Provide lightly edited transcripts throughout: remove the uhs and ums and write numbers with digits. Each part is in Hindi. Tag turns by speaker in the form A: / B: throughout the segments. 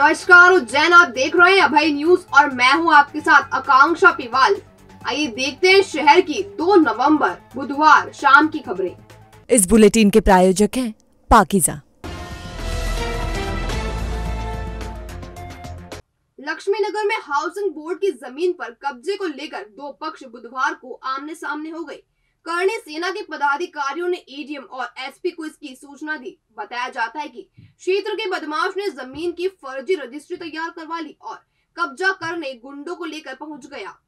A: नमस्कार उज्जैन, आप देख रहे हैं अभय न्यूज और मैं हूं आपके साथ आकांक्षा पिवाल। आइए देखते हैं शहर की 2 नवंबर बुधवार शाम की खबरें।
B: इस बुलेटिन के प्रायोजक हैं पाकिजा।
A: लक्ष्मीनगर में हाउसिंग बोर्ड की जमीन पर कब्जे को लेकर 2 पक्ष बुधवार को आमने सामने हो गए। करणी सेना के पदाधिकारियों ने एडीएम और एसपी को इसकी सूचना दी। बताया जाता है कि क्षेत्र के बदमाश ने जमीन की फर्जी रजिस्ट्री तैयार करवा ली और कब्जा करने गुंडों को लेकर पहुंच गया।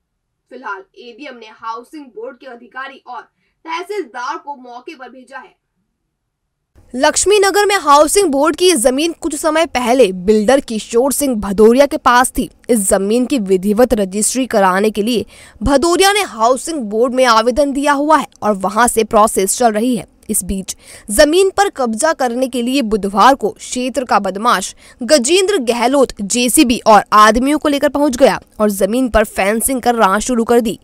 A: फिलहाल एडीएम ने हाउसिंग बोर्ड के अधिकारी और तहसीलदार को मौके पर भेजा है।
B: लक्ष्मीनगर में हाउसिंग बोर्ड की जमीन कुछ समय पहले बिल्डर किशोर सिंह भदौरिया के पास थी। इस जमीन की विधिवत रजिस्ट्री कराने के लिए भदौरिया ने हाउसिंग बोर्ड में आवेदन दिया हुआ है और वहां से प्रोसेस चल रही है। इस बीच जमीन पर कब्जा करने के लिए बुधवार को क्षेत्र का बदमाश गजेंद्र गहलोत जेसीबी और आदमियों को लेकर पहुंच गया और जमीन पर फेंसिंग करना शुरू कर दी।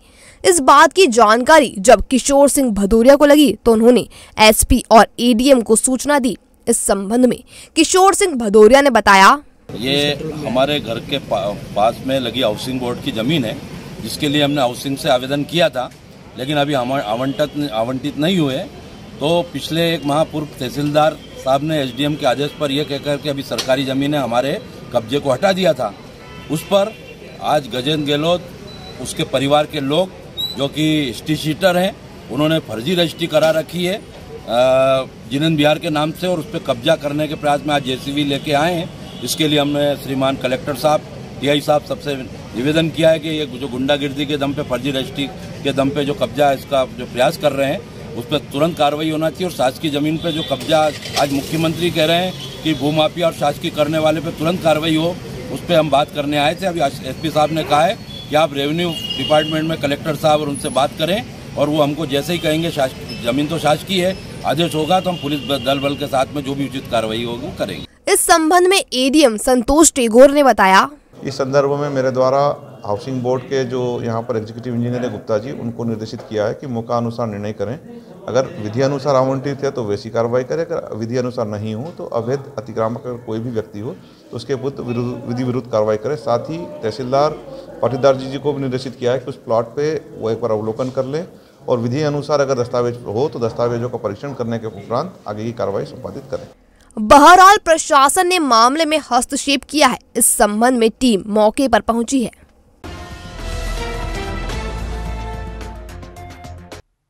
B: इस बात की जानकारी जब किशोर सिंह भदौरिया को लगी तो उन्होंने एसपी और एडीएम को सूचना दी। इस संबंध में किशोर सिंह भदौरिया ने बताया,
C: ये हमारे घर के पास में लगी हाउसिंग बोर्ड की जमीन है, जिसके लिए हमने हाउसिंग से आवेदन किया था, लेकिन अभी हम आवंटित नहीं हुए। तो पिछले 1 माह पूर्व तहसीलदार साहब ने एसडीएम के आदेश पर यह कहकर के अभी सरकारी जमीनें हमारे कब्जे को हटा दिया था। उस पर आज गजेंद्र गहलोत, उसके परिवार के लोग जो कि हिस्ट्री शीटर हैं, उन्होंने फर्जी रजिस्ट्री करा रखी है जिनन बिहार के नाम से, और उस पर कब्जा करने के प्रयास में आज जेसीबी लेके आए हैं। इसके लिए हमने श्रीमान कलेक्टर साहब, टीआई साहब सबसे निवेदन किया है कि ये जो गुंडागिर्दी के दम पे, फर्जी रजिस्ट्री के दम पे जो कब्जा इसका जो प्रयास कर रहे हैं, उस पर तुरंत कार्रवाई होना चाहिए। और शासकीय जमीन पे जो कब्जा आज मुख्यमंत्री कह रहे हैं कि भूमाफिया और शासकीय करने वाले पे तुरंत कार्रवाई हो, उस पर हम बात करने आए थे। अभी एसपी साहब ने कहा है कि आप रेवेन्यू डिपार्टमेंट में कलेक्टर साहब और उनसे बात करें, और वो हमको जैसे ही कहेंगे जमीन तो शासकीय है, आदेश होगा तो हम पुलिस दल बल के साथ में जो भी उचित कार्रवाई होगी वो करेंगे।
B: इस संबंध में एडीएम संतोष टेगोर ने बताया,
D: इस संदर्भ में मेरे द्वारा हाउसिंग बोर्ड के जो यहाँ पर एग्जीक्यूटिव इंजीनियर है गुप्ता जी, उनको निर्देशित किया है कि मौका अनुसार निर्णय करें। अगर विधि अनुसार आवंटित है तो वैसी कार्रवाई करें, अगर विधि अनुसार नहीं हो तो अवैध अतिक्रमण अगर कोई भी व्यक्ति हो तो उसके विधि विरुद्ध कार्रवाई करें। साथ ही तहसीलदार पाटीदार जी को भी निर्देशित किया है कि उस प्लॉट पे वो एक बार अवलोकन कर लें और विधि अनुसार अगर दस्तावेज हो तो दस्तावेजों का परीक्षण करने के उपरांत आगे की कार्रवाई संपादित करें।
B: बहरहाल प्रशासन ने मामले में हस्तक्षेप किया है। इस संबंध में टीम मौके पर पहुंची है।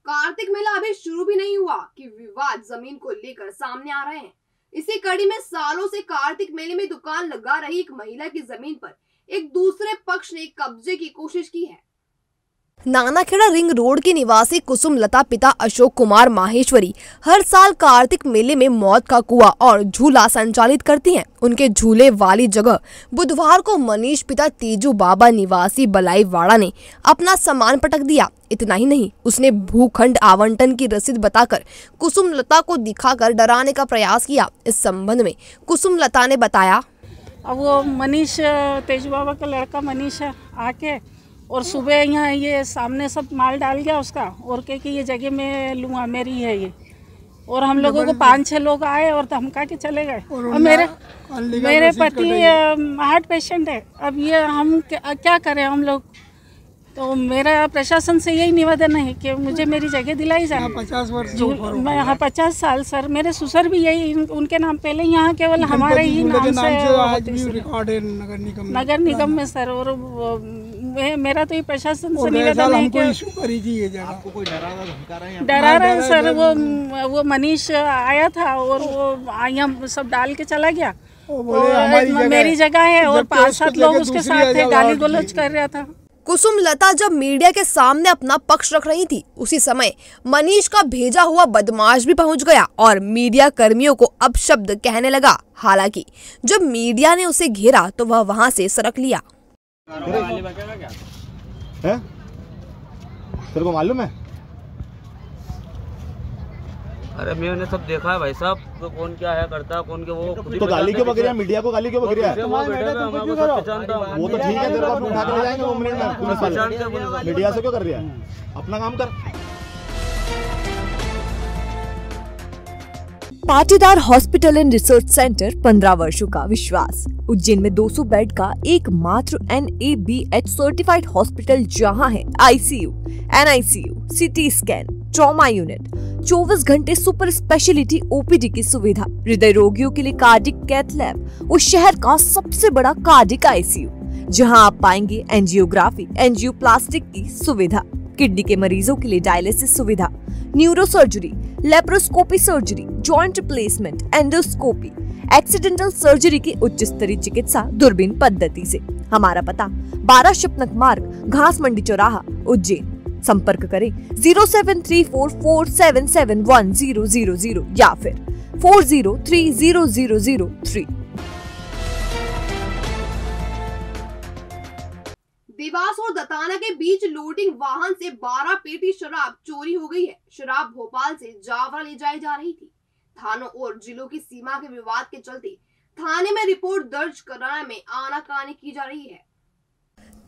A: कार्तिक मेला अभी शुरू भी नहीं हुआ कि विवाद जमीन को लेकर सामने आ रहे हैं। इसी कड़ी में सालों से कार्तिक मेले में दुकान लगा रही एक महिला की जमीन पर एक दूसरे पक्ष ने कब्जे की कोशिश की है।
B: नानाखेड़ा रिंग रोड की निवासी कुसुम लता पिता अशोक कुमार माहेश्वरी हर साल कार्तिक मेले में मौत का कुआं और झूला संचालित करती हैं। उनके झूले वाली जगह बुधवार को मनीष पिता तेजू बाबा निवासी बलाईवाड़ा ने अपना सामान पटक दिया। इतना ही नहीं, उसने भूखंड आवंटन की रसीद बताकर कुसुम लता को दिखाकर डराने का प्रयास किया। इस संबंध में कुसुम लता ने बताया,
E: अब वो मनीष, तेजू बाबा का लड़का मनीष आके और सुबह यहाँ ये सामने सब माल डाल गया उसका, और कह कि ये जगह मैं लूँगा, मेरी है ये। और हम लोगों को 5-6 लोग आए और धमका के चले गए। और मेरे पति हार्ट पेशेंट है। अब ये हम क्या करें हम लोग। तो मेरा प्रशासन से यही निवेदन है कि मुझे मेरी जगह दिलाई जाए।
F: 50 वर्ष
E: मैं यहाँ 50 साल सर, मेरे ससुर भी यही उनके नाम, पहले यहाँ केवल हमारे ही नाम से
F: आज भी रिकॉर्ड है
E: नगर निगम में सर। और मेरा तो ये प्रशासन से निवेदन है कि डरा रहा है सर। वो मनीष आया था और वो यहाँ सब डाल के चला गया। मेरी जगह है और 5-7 लोग उसके साथ थे, गाली गलौज कर रहा था।
B: कुसुम लता जब मीडिया के सामने अपना पक्ष रख रही थी, उसी समय मनीष का भेजा हुआ बदमाश भी पहुंच गया और मीडिया कर्मियों को अपशब्द कहने लगा। हालांकि जब मीडिया ने उसे घेरा तो वह वहां से सरक लिया।
G: तेरे को मालूम है?
H: अरे मैंने सब देखा है भाई साहब, तो कौन क्या है करता है, कौन के वो
G: तो गाली क्यों बक रहा है, मीडिया को गाली क्यों बक रहा है?
H: वो
G: तो ठीक है, तेरे को उठा के ले जाएंगे 2 मिनट में पुलिस वाले। मीडिया से क्यों कर रहा है? अपना काम कर।
F: Patidar hospital and research centre 15 वर्षों का विश्वास। उज्जैन में 200 बेड का एकमात्र NABH सर्टिफाइड हॉस्पिटल, जहां है ICU, NICU, CT scan, trauma unit, 24 घंटे सुपर स्पेशलिटी OPD की सुविधा, हृदय रोगियों के लिए कार्डिक कैथ लैब और शहर का सबसे बड़ा कार्डिक ICU, जहां आप पाएंगे एंजियोग्राफी, एंजियोप्लास्टिक की सुविधा, किडनी के मरीजों के लिए डायलिसिस सुविधा, neuro surgery, laparoscopy surgery, joint replacement, endoscopy, accidental surgery की उच्च स्तरीय चिकित्सा दूरबीन पद्धति से। हमारा पता 12 शिपनक मार्ग, घास मंडी चौराहा, उज्जैन। संपर्क करें 0734477100 या फिर 40300003।
A: देवास और दताना के बीच लोडिंग वाहन से 12 पेटी शराब चोरी हो गई है। शराब भोपाल से जावरा ले जाई जा रही थी। थानों और जिलों की सीमा के विवाद के चलते थाने में रिपोर्ट दर्ज कराने में आनाकानी की जा रही है।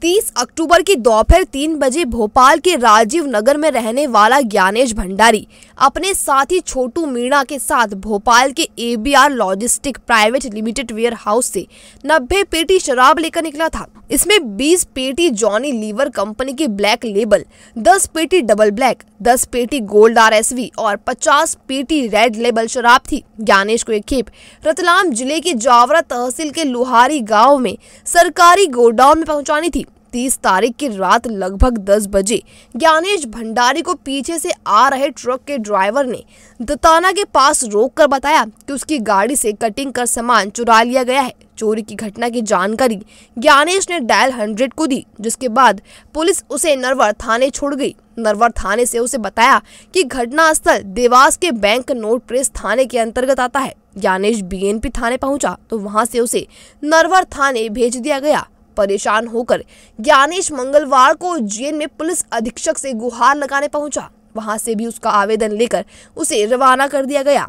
B: 30 अक्टूबर की दोपहर 3 बजे भोपाल के राजीव नगर में रहने वाला ज्ञानेश भंडारी अपने साथी छोटू मीणा के साथ भोपाल के ABR logistic private limited warehouse से 90 पेटी शराब लेकर निकला था। इसमें 20 पेटी जॉनी लीवर कंपनी की ब्लैक लेबल, 10 पेटी डबल ब्लैक, 10 पेटी गोल्ड RSV और 50 पेटी रेड लेबल शराब थी। ज्ञानेश को एक खेप रतलाम जिले के जावरा तहसील के लुहारी गांव में सरकारी गोडाउन में पहुंचानी थी। 30 तारीख की रात लगभग 10 बजे ज्ञानेश भंडारी को पीछे से आ रहे ट्रक के ड्राइवर ने दताना के पास रोककर बताया कि उसकी गाड़ी से कटिंग कर सामान चुरा लिया गया है। चोरी की घटना की जानकारी ज्ञानेश ने डायल 100 को दी, जिसके बाद पुलिस उसे नरवर थाने छोड़ गई। नरवर थाने से उसे बताया कि घटना स्थल देवास के बैंक नोट प्रेस थाने के अंतर्गत आता है। ज्ञानेश BNP थाने पहुंचा तो वहां से उसे नरवर थाने भेज दिया गया। परेशान होकर ज्ञानेश मंगलवार को उज्जैन में पुलिस अधीक्षक से गुहार लगाने पहुंचा। वहां से भी उसका आवेदन लेकर उसे रवाना कर दिया गया।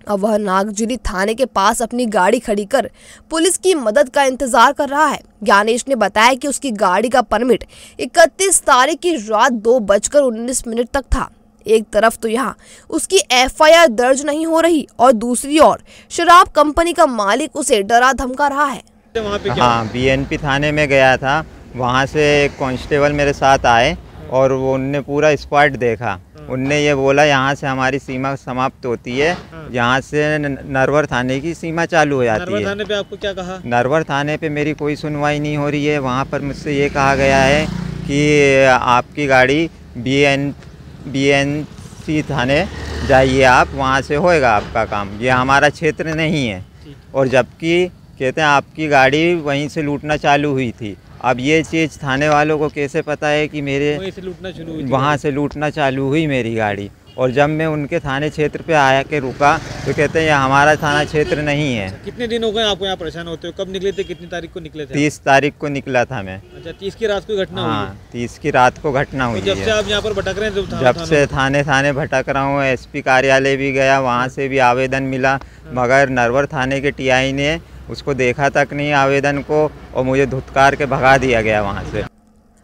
B: अब वह नागजिरी थाने के पास अपनी गाड़ी खड़ी कर पुलिस की मदद का इंतजार कर रहा है। ज्ञानेश ने बताया कि उसकी गाड़ी का परमिट 31 तारीख की रात 2:19 तक था। एक तरफ तो यहाँ उसकी FIR दर्ज नहीं हो रही और दूसरी ओर शराब कंपनी का मालिक उसे डरा धमका रहा है।
I: हाँ, BNP थाने में गया था। वहाँ से एक कांस्टेबल मेरे साथ आए और वो उनने पूरा स्पॉट देखा। उनने ये बोला यहाँ से हमारी सीमा समाप्त होती है, यहाँ से नरवर थाने की सीमा चालू हो जाती है।
G: नरवर थाने पे आपको क्या कहा?
I: नरवर थाने पे मेरी कोई सुनवाई नहीं हो रही है। वहाँ पर मुझसे ये कहा गया है कि आपकी गाड़ी BNC थाने जाइए, आप वहाँ से होएगा आपका काम, ये हमारा क्षेत्र नहीं है। और जबकि कहते हैं आपकी गाड़ी वहीं से लूटना चालू हुई थी। अब ये चीज़ थाने वालों को कैसे पता है कि मेरे वहाँ से लूटना चालू हुई मेरी गाड़ी। और जब मैं उनके थाने क्षेत्र पे आया के रुका तो कहते हैं ये हमारा थाना क्षेत्र नहीं है।
G: कितने दिन हो गए आपको यहाँ परेशान होते हो? कब निकले थे, कितनी तारीख को निकले थे?
I: 30 तारीख को निकला था मैं।
G: अच्छा, 30 की रात को घटना हुई?
I: हाँ, 30 की रात को घटना हुई है।
G: जब से आप यहाँ पर भटक रहे हैं?
I: जब से थाने भटक रहा हूँ। SP कार्यालय भी गया, वहाँ से भी आवेदन मिला, मगर नरवर थाने के TI ने उसको देखा तक नहीं आवेदन को, और मुझे धुतकार के भगा दिया गया वहाँ से।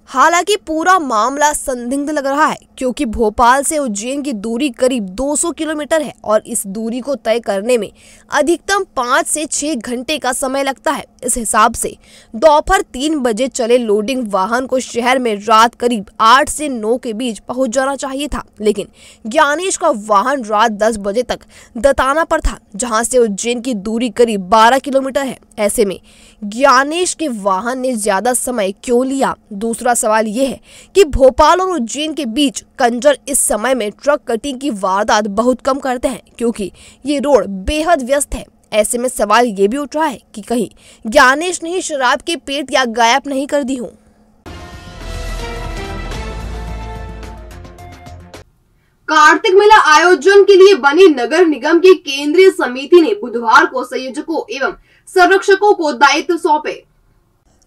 B: हालांकि पूरा मामला संदिग्ध लग रहा है, क्योंकि भोपाल से उज्जैन की दूरी करीब 200 किलोमीटर है और इस दूरी को तय करने में अधिकतम 5 से 6 घंटे का समय लगता है। इस हिसाब से दोपहर 3 बजे चले लोडिंग वाहन को शहर में रात करीब 8 से 9 के बीच पहुंच जाना चाहिए था, लेकिन ज्ञानेश का वाहन रात 10 बजे तक दताना पर था, जहां से उज्जैन की दूरी करीब 12 किलोमीटर है। ऐसे में ज्ञानेश के वाहन ने ज्यादा समय क्यों लिया? दूसरा सवाल यह है कि भोपाल और उज्जैन के बीच कंजर इस समय में ट्रक कटिंग की वारदात बहुत कम करते हैं, क्योंकि ये रोड बेहद व्यस्त है। ऐसे में सवाल ये भी उठ रहा है कि कहीं ज्ञानेश ने शराब के पेट या गायब नहीं कर दी हो।
A: कार्तिक मेला आयोजन के लिए बनी नगर निगम की केंद्रीय समिति ने बुधवार को संयोजकों एवं संरक्षकों को दायित्व सौंपे।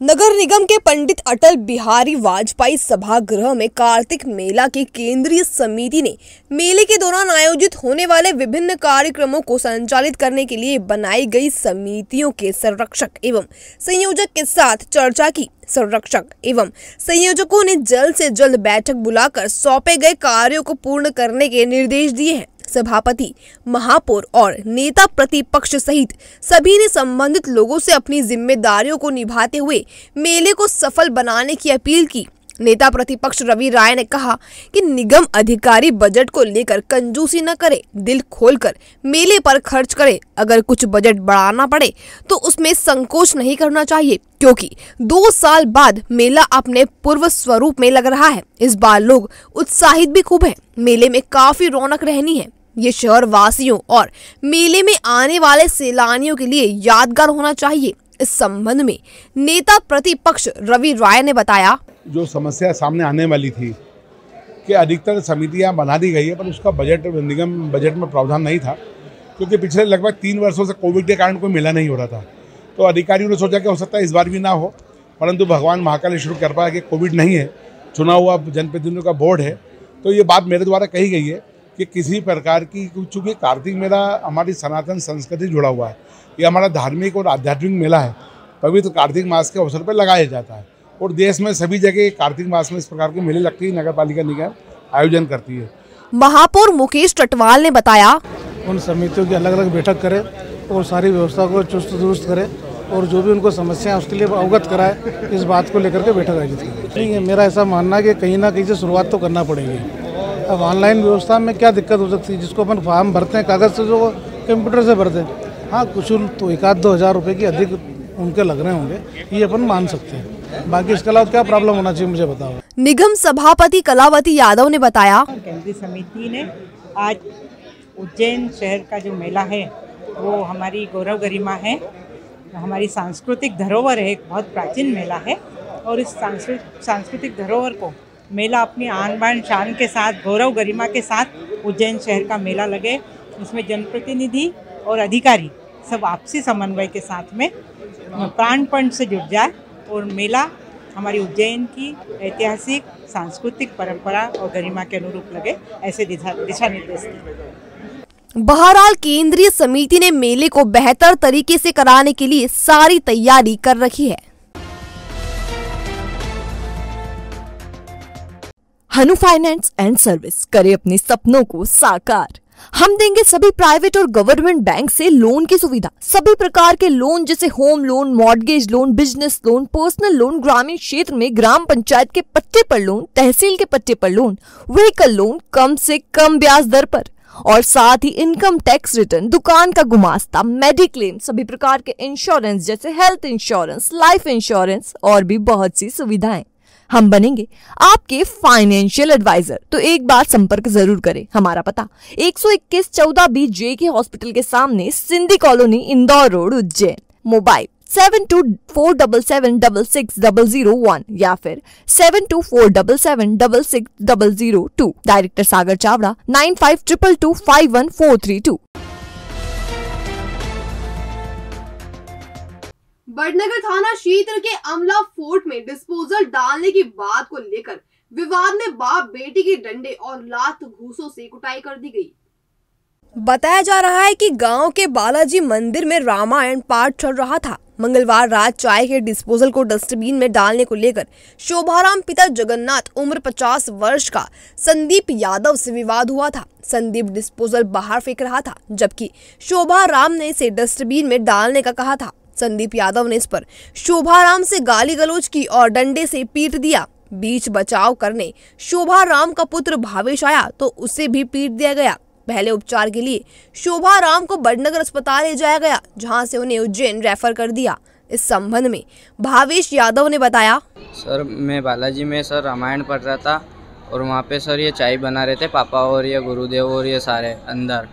B: नगर निगम के पंडित अटल बिहारी वाजपेयी सभागृह में कार्तिक मेला की केंद्रीय समिति ने मेले के दौरान आयोजित होने वाले विभिन्न कार्यक्रमों को संचालित करने के लिए बनाई गई समितियों के संरक्षक एवं संयोजक के साथ चर्चा की। संरक्षक एवं संयोजकों ने जल्द से जल्द बैठक बुलाकर सौंपे गए कार्यों को पूर्ण करने के निर्देश दिए हैं। सभापति, महापौर और नेता प्रतिपक्ष सहित सभी ने संबंधित लोगों से अपनी जिम्मेदारियों को निभाते हुए मेले को सफल बनाने की अपील की। नेता प्रतिपक्ष रवि राय ने कहा कि निगम अधिकारी बजट को लेकर कंजूसी न करे, दिल खोलकर मेले पर खर्च करे। अगर कुछ बजट बढ़ाना पड़े तो उसमें संकोच नहीं करना चाहिए, क्योंकि 2 साल बाद मेला अपने पूर्व स्वरूप में लग रहा है। इस बार लोग उत्साहित भी खूब हैं। मेले में काफी रौनक रहनी है। ये शहर वासियों और मेले में आने वाले सैलानियों के लिए यादगार होना चाहिए। इस संबंध में नेता प्रतिपक्ष रवि राय ने बताया,
J: जो समस्या सामने आने वाली थी कि अधिकतर समितियां बना दी गई है, पर उसका बजट निगम बजट में प्रावधान नहीं था, क्योंकि पिछले लगभग 3 वर्षों से कोविड के कारण कोई मेला नहीं हो रहा था। तो अधिकारियों ने सोचा कि हो सकता है इस बार भी ना हो, परंतु भगवान महाकाल शुरू कर पाया कि कोविड नहीं है, चुना हुआ जनप्रतिनिधियों का बोर्ड है। तो ये बात मेरे द्वारा कही गई है कि किसी प्रकार की, चूँकि कार्तिक मेला हमारी सनातन संस्कृति जुड़ा हुआ है, ये हमारा धार्मिक और आध्यात्मिक मेला है, पवित्र कार्तिक मास के अवसर पर लगाया जाता है और देश में सभी जगह कार्तिक मास में इस प्रकार के मेले लगती है, नगर पालिका निगम आयोजन करती है।
B: महापौर मुकेश टटवाल ने बताया,
K: उन समितियों की अलग अलग बैठक करे और सारी व्यवस्था को चुस्त दुरुस्त करे और जो भी उनको समस्या है उसके लिए अवगत कराए, इस बात को लेकर के बैठक आयोजित करें। नहीं है, मेरा ऐसा मानना है कि कहीं ना कहीं से शुरुआत तो करना पड़ेगी। अब ऑनलाइन व्यवस्था में क्या दिक्कत हो सकती है, जिसको अपन फॉर्म भरते हैं कागज़ से, जो कंप्यूटर से भरते हैं, हाँ कुछ तो 1-2 हज़ार रुपये की अधिक उनके लग रहे होंगे, ये अपन मान सकते हैं। बाकी इसके अलावा क्या प्रॉब्लम होना चाहिए मुझे बताओ।
B: निगम सभापति कलावती यादव ने बताया,
L: केंद्रीय समिति ने आज उज्जैन शहर का जो मेला है वो हमारी गौरव गरिमा है, हमारी सांस्कृतिक धरोहर है, एक बहुत प्राचीन मेला है और इस सांस्कृतिक धरोहर को मेला अपनी आन बान शान के साथ, गौरव गरिमा के साथ उज्जैन शहर का मेला लगे। इसमें जनप्रतिनिधि और अधिकारी सब आपसी समन्वय के साथ में प्राणपण से जुट जाए और मेला हमारी उज्जैन की ऐतिहासिक सांस्कृतिक परंपरा और गरिमा के अनुरूप लगे, ऐसे दिशा निर्देश दिए।
B: बहरहाल केंद्रीय समिति ने मेले को बेहतर तरीके से कराने के लिए सारी तैयारी कर रखी है।
F: हनु फाइनेंस एंड सर्विस करे अपने सपनों को साकार। हम देंगे सभी प्राइवेट और गवर्नमेंट बैंक से लोन की सुविधा। सभी प्रकार के लोन जैसे home loan, mortgage loan, business loan, personal loan, ग्रामीण क्षेत्र में ग्राम पंचायत के पट्टे पर लोन, तहसील के पट्टे पर लोन, व्हीकल लोन कम से कम ब्याज दर पर और साथ ही इनकम टैक्स रिटर्न, दुकान का गुमास्ता, मेडिक्लेम, सभी प्रकार के इंश्योरेंस जैसे हेल्थ इंश्योरेंस, लाइफ इंश्योरेंस और भी बहुत सी सुविधाएं। हम बनेंगे आपके फाइनेंशियल एडवाइजर, तो एक बार संपर्क जरूर करें। हमारा पता 121-14B JK हॉस्पिटल के सामने, Sindhi colony, Indore road, Ujjain. Mobile 7247766001 या फिर 7247766002। डायरेक्टर सागर चावड़ा 9522251432।
A: बड़नगर थाना क्षेत्र के अमला फोर्ट में डिस्पोजल डालने की बात को लेकर विवाद में बाप बेटी की डंडे और लात घूसों से कुटाई कर दी गई।
B: बताया जा रहा है कि गांव के बालाजी मंदिर में रामायण पाठ चल रहा था। मंगलवार रात चाय के डिस्पोजल को डस्टबिन में डालने को लेकर शोभाराम पिता जगन्नाथ उम्र 50 वर्ष का संदीप यादव से विवाद हुआ था। संदीप डिस्पोजल बाहर फेंक रहा था, जबकि शोभाराम ने इसे डस्टबिन में डालने का कहा था। संदीप यादव ने इस पर शोभाराम से गाली गलौज की और डंडे से पीट दिया। बीच बचाव करने शोभाराम का पुत्र भावेश आया तो उसे भी पीट दिया गया। पहले उपचार के लिए शोभाराम को बड़नगर अस्पताल ले जाया गया, जहां से उन्हें उज्जैन रेफर कर दिया। इस संबंध में भावेश यादव ने बताया,
H: सर मैं बालाजी में सर रामायण पढ़ रहा था और वहाँ पे सर ये चाय बना रहे थे पापा और ये गुरुदेव और ये सारे अंदर,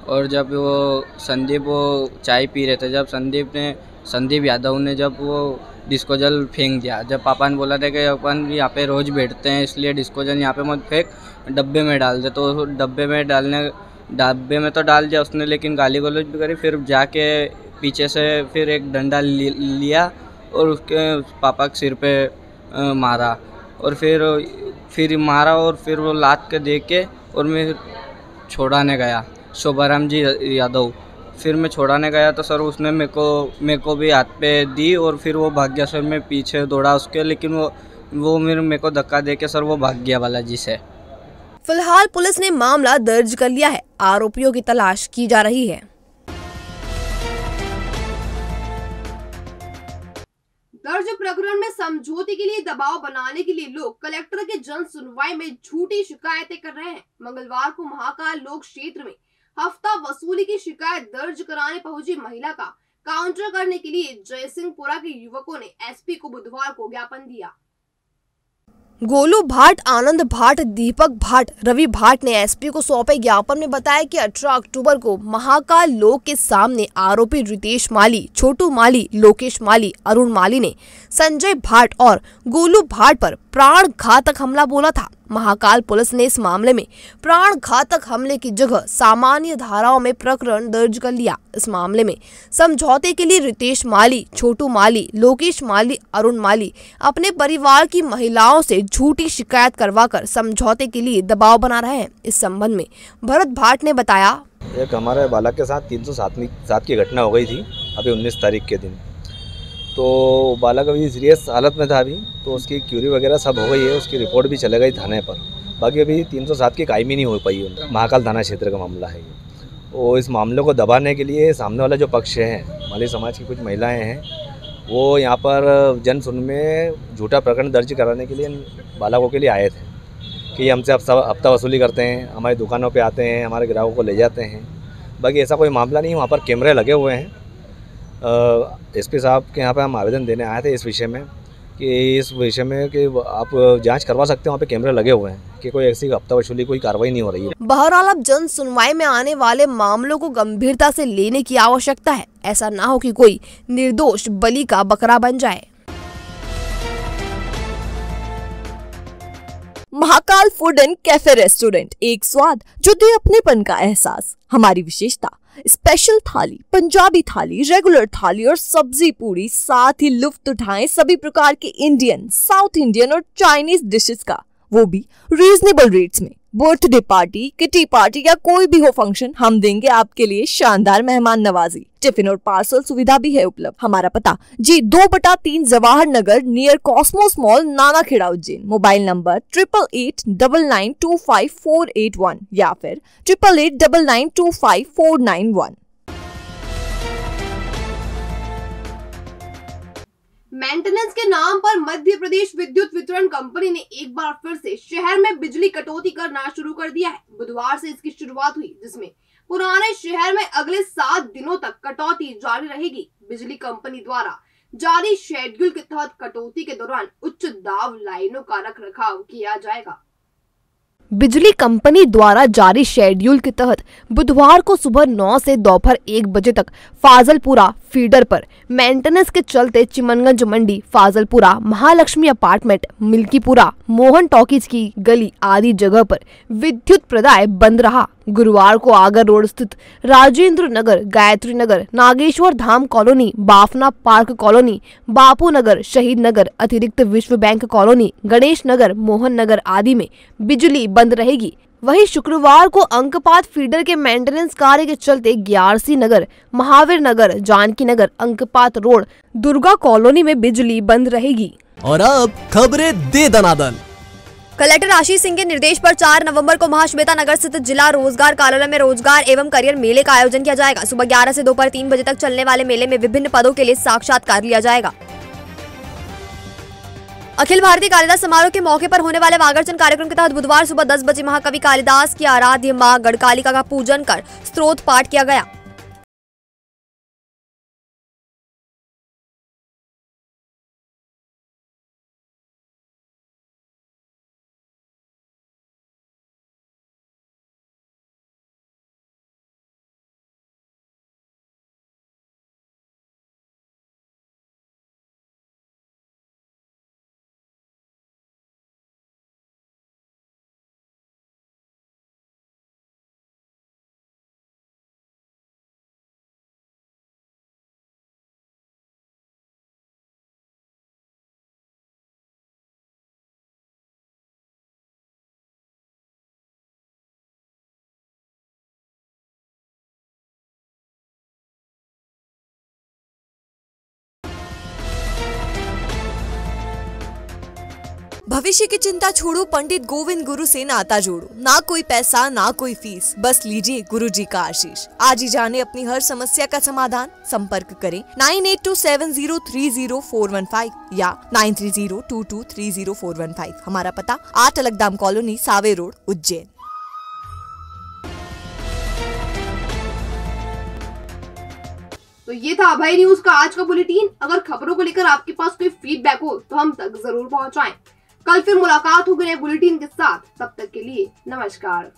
H: और जब वो संदीप वो चाय पी रहे थे, जब संदीप यादव ने जब वो डिस्पोजल फेंक दिया। जब पापा ने बोला था कि अपन यहाँ पे रोज़ बैठते हैं इसलिए डिस्पोजल यहाँ पे मत फेंक, डब्बे में डाल दे, तो डब्बे में तो डाल दिया उसने, लेकिन गाली गलौज भी करी। फिर जाके पीछे से फिर एक डंडा लिया और उसके पापा के सिर पे मारा और फिर मारा और फिर वो लात के दे के और मैं छोड़ाने गया शोभाराम जी यादव। फिर मैं छोड़ाने गया तो सर उसने मेरे को भी हाथ पे दी और फिर वो भाग गया। सर मैं पीछे दौड़ा उसके, लेकिन वो मेरे को धक्का दे के सर वो भाग गया बालाजी से।
B: फिलहाल पुलिस ने मामला दर्ज कर लिया है। आरोपियों की तलाश की जा रही है।
A: दर्ज प्रकरण में समझौते के लिए दबाव बनाने के लिए लोग कलेक्टर के जन सुनवाई में झूठी शिकायतें कर रहे हैं। मंगलवार को महाकाल लोक क्षेत्र में हफ्ता वसूली की शिकायत दर्ज कराने पहुंची महिला का काउंटर करने के लिए जयसिंहपुरा के युवकों ने एसपी को बुधवार को ज्ञापन दिया।
B: गोलू भाट, आनंद भाट, दीपक भाट, रवि भाट ने एसपी को सौंपे ज्ञापन में बताया कि 18 अक्टूबर को महाकाल लोक के सामने आरोपी रितेश माली, छोटू माली, लोकेश माली, अरुण माली ने संजय भाट और गोलू भाट पर प्राण घातक हमला बोला था। महाकाल पुलिस ने इस मामले में प्राण घातक हमले की जगह सामान्य धाराओं में प्रकरण दर्ज कर लिया। इस मामले में समझौते के लिए रितेश माली, छोटू माली, लोकेश माली, अरुण माली अपने परिवार की महिलाओं से झूठी शिकायत करवाकर समझौते के लिए दबाव बना रहे हैं। इस संबंध में भरत भाट ने बताया,
M: एक हमारे बालक के साथ 307 की घटना हो गई थी अभी 19 तारीख के दिन। तो बालक अभी सीरियस हालत में था अभी, तो उसकी क्यूरी वगैरह सब हो गई है, उसकी रिपोर्ट भी चले गई थाने पर। बाकी अभी 307 की कायमी नहीं हो पाई है। महाकाल थाना क्षेत्र का मामला है ये। और इस मामले को दबाने के लिए सामने वाला जो पक्ष है, माली समाज की कुछ महिलाएं हैं, वो यहाँ पर जन सुन में झूठा प्रकरण दर्ज कराने के लिए बालकों के लिए आए थे कि हमसे हफ्ता वसूली करते हैं, हमारी दुकानों पे आते हैं, हमारे ग्राहकों को ले जाते हैं। बाकी ऐसा कोई मामला नहीं, वहाँ पर कैमरे लगे हुए हैं। एसपी साहब के यहाँ पे हम आवेदन देने आए थे इस विषय में कि आप जांच करवा सकते हैं, वहाँ पे कैमरे लगे हुए हैं कि कोई ऐसी हफ्ता वसूली कोई कार्रवाई नहीं हो रही है।
B: बहरहाल अब जन सुनवाई में आने वाले मामलों को गंभीरता से लेने की आवश्यकता है। ऐसा ना हो कि कोई निर्दोष बलि का बकरा बन जाए।
F: Mahakal food and cafe restaurant, एक स्वाद जो दे अपनेपन का एहसास। हमारी विशेषता स्पेशल थाली, पंजाबी थाली, रेगुलर थाली और सब्जी पूरी, साथ ही लुफ्त उठाएं सभी प्रकार के इंडियन, साउथ इंडियन और चाइनीज डिशेस का, वो भी रीजनेबल रेट्स में। बर्थडे पार्टी, किटी पार्टी या कोई भी हो फंक्शन, हम देंगे आपके लिए शानदार मेहमान नवाजी। टिफिन और पार्सल सुविधा भी है उपलब्ध। हमारा पता G 2/3 Jawahar Nagar near Cosmos mall, Nanakheda, Ujjain. Mobile number 8889925481 या फिर 8889925491।
A: मेंटेनेंस के नाम पर मध्य प्रदेश विद्युत वितरण कंपनी ने एक बार फिर से शहर में बिजली कटौती करना शुरू कर दिया है। बुधवार से इसकी शुरुआत हुई, जिसमें पुराने शहर में अगले 7 दिनों तक कटौती जारी रहेगी। बिजली कंपनी द्वारा जारी शेड्यूल के तहत कटौती के दौरान उच्च दाब लाइनों का रखरखाव किया जाएगा।
B: बिजली कंपनी द्वारा जारी शेड्यूल के तहत बुधवार को सुबह 9 से दोपहर 1 बजे तक फाजलपुरा फीडर पर मेंटेनेंस के चलते चिमनगंज मंडी, फाजलपुरा, महालक्ष्मी अपार्टमेंट, मिल्कीपुरा, मोहन टॉकीज की गली आदि जगह पर विद्युत प्रदाय बंद रहा। गुरुवार को आगर रोड स्थित राजेंद्र नगर, गायत्री नगर, नागेश्वर धाम colony, Bafna park colony, Bapu Nagar, शहीद नगर, अतिरिक्त विश्व बैंक कॉलोनी, गणेश नगर, मोहन नगर आदि में बिजली बंद रहेगी। वहीं शुक्रवार को अंकपात फीडर के मेंटेनेंस कार्य के चलते ग्यारसी नगर, महावीर नगर, जानकी नगर, अंकपात रोड, दुर्गा कॉलोनी में बिजली बंद रहेगी।
N: और अब खबरें दे दनादन।
O: कलेक्टर आशीष सिंह के निर्देश पर 4 नवंबर को महाश्वेता नगर स्थित जिला रोजगार कार्यालय में रोजगार एवं करियर मेले का आयोजन किया जाएगा। सुबह 11 से दोपहर 3 बजे तक चलने वाले मेले में विभिन्न पदों के लिए साक्षात्कार लिया जाएगा। अखिल भारतीय कालिदास समारोह के मौके पर होने वाले वागर्चन कार्यक्रम के तहत बुधवार सुबह 10 बजे महाकवि कालिदास की आराध्य मां गढ़कालिका का पूजन कर स्तोत्र पाठ किया गया।
F: भविष्य की चिंता छोड़ो, पंडित गोविंद गुरु से नाता जोड़ो। ना कोई पैसा ना कोई फीस, बस लीजिए गुरु जी का आशीष। आज ही जाने अपनी हर समस्या का समाधान। संपर्क करें 9827030415 या 9302230415। हमारा पता 8 अलगदाम कॉलोनी, सावे रोड, उज्जैन।
A: तो ये था अभय न्यूज का आज का बुलेटिन। अगर खबरों को लेकर आपके पास कोई फीडबैक हो तो हम तक जरूर पहुंचाएं। कल फिर मुलाकात होगी नए बुलेटिन के साथ। तब तक के लिए नमस्कार।